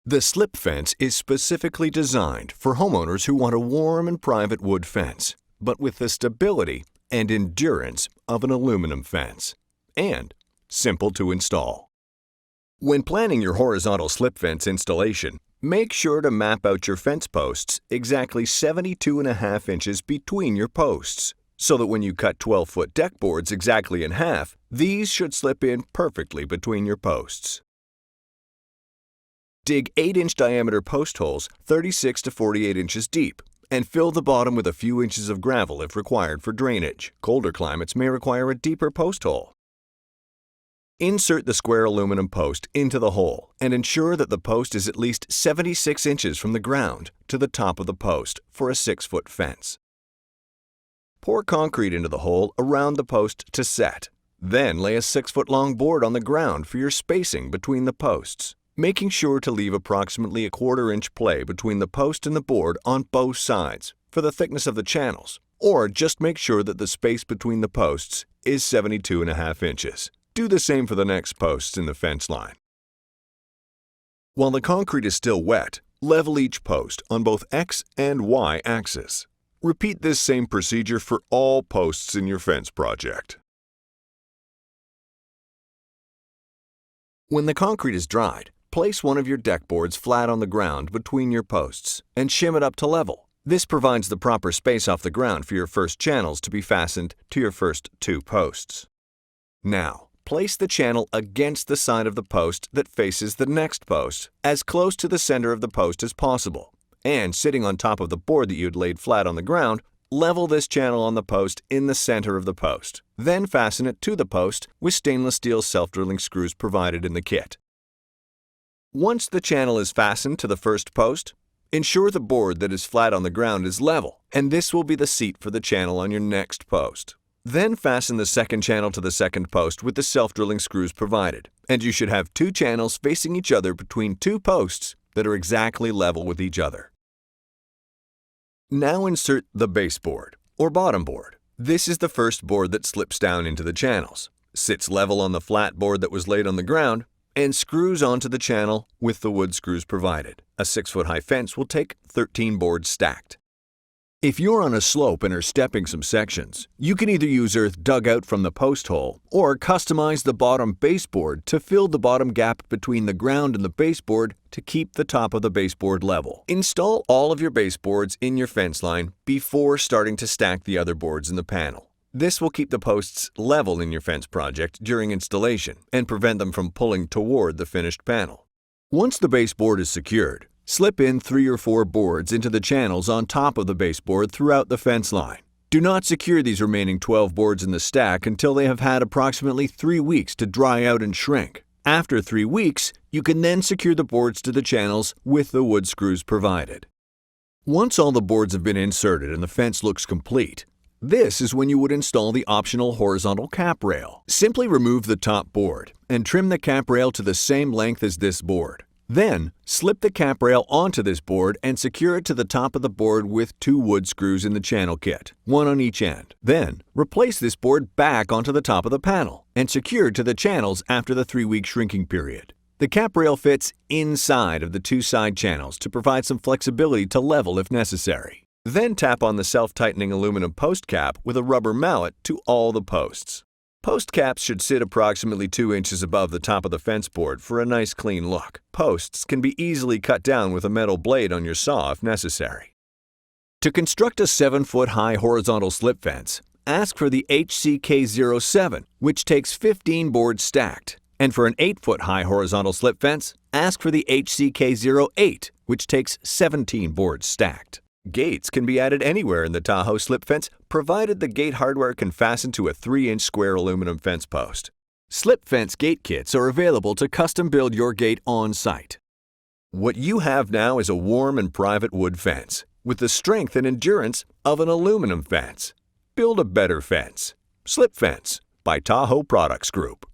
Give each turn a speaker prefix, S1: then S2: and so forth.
S1: The slip fence is specifically designed for homeowners who want a warm and private wood fence, but with the stability and endurance of an aluminum fence, and simple to install. When planning your horizontal slip fence installation, make sure to map out your fence posts exactly 72.5 inches between your posts, so that when you cut 12-foot deck boards exactly in half, these should slip in perfectly between your posts. Dig 8-inch diameter post holes 36 to 48 inches deep and fill the bottom with a few inches of gravel if required for drainage. Colder climates may require a deeper post hole. Insert the square aluminum post into the hole and ensure that the post is at least 76 inches from the ground to the top of the post for a 6-foot fence. Pour concrete into the hole around the post to set. Then lay a 6-foot-long board on the ground for your spacing between the posts, making sure to leave approximately a 1/4-inch play between the post and the board on both sides for the thickness of the channels, or just make sure that the space between the posts is 72.5 inches. Do the same for the next posts in the fence line. While the concrete is still wet, level each post on both X and Y axis. Repeat this same procedure for all posts in your fence project. When the concrete is dried, place one of your deck boards flat on the ground between your posts and shim it up to level. This provides the proper space off the ground for your first channels to be fastened to your first 2 posts. Now, place the channel against the side of the post that faces the next post, as close to the center of the post as possible. And sitting on top of the board that you had laid flat on the ground, level this channel on the post in the center of the post. Then fasten it to the post with stainless steel self-drilling screws provided in the kit. Once the channel is fastened to the first post, ensure the board that is flat on the ground is level, and this will be the seat for the channel on your next post. Then fasten the second channel to the second post with the self-drilling screws provided, and you should have 2 channels facing each other between 2 posts that are exactly level with each other. Now insert the baseboard, or bottom board. This is the first board that slips down into the channels, sits level on the flat board that was laid on the ground, and screws onto the channel with the wood screws provided. A 6-foot-high fence will take 13 boards stacked. If you're on a slope and are stepping some sections, you can either use earth dug out from the post hole or customize the bottom baseboard to fill the bottom gap between the ground and the baseboard to keep the top of the baseboard level. Install all of your baseboards in your fence line before starting to stack the other boards in the panel. This will keep the posts level in your fence project during installation and prevent them from pulling toward the finished panel. Once the baseboard is secured, slip in 3 or 4 boards into the channels on top of the baseboard throughout the fence line. Do not secure these remaining 12 boards in the stack until they have had approximately 3 weeks to dry out and shrink. After 3 weeks, you can then secure the boards to the channels with the wood screws provided. Once all the boards have been inserted and the fence looks complete, this is when you would install the optional horizontal cap rail. Simply remove the top board and trim the cap rail to the same length as this board. Then, slip the cap rail onto this board and secure it to the top of the board with 2 wood screws in the channel kit, 1 on each end. Then, replace this board back onto the top of the panel and secure it to the channels after the 3-week shrinking period. The cap rail fits inside of the 2 side channels to provide some flexibility to level if necessary. Then tap on the self-tightening aluminum post cap with a rubber mallet to all the posts. Post caps should sit approximately 2 inches above the top of the fence board for a nice clean look. Posts can be easily cut down with a metal blade on your saw if necessary. To construct a 7-foot-high horizontal slip fence, ask for the HCK07, which takes 15 boards stacked. And for an 8-foot-high horizontal slip fence, ask for the HCK08, which takes 17 boards stacked. Gates can be added anywhere in the Tahoe slip fence, provided the gate hardware can fasten to a 3-inch square aluminum fence post. Slip fence gate kits are available to custom build your gate on site. What you have now is a warm and private wood fence with the strength and endurance of an aluminum fence. Build a better fence. Slip Fence by Tahoe Products Group.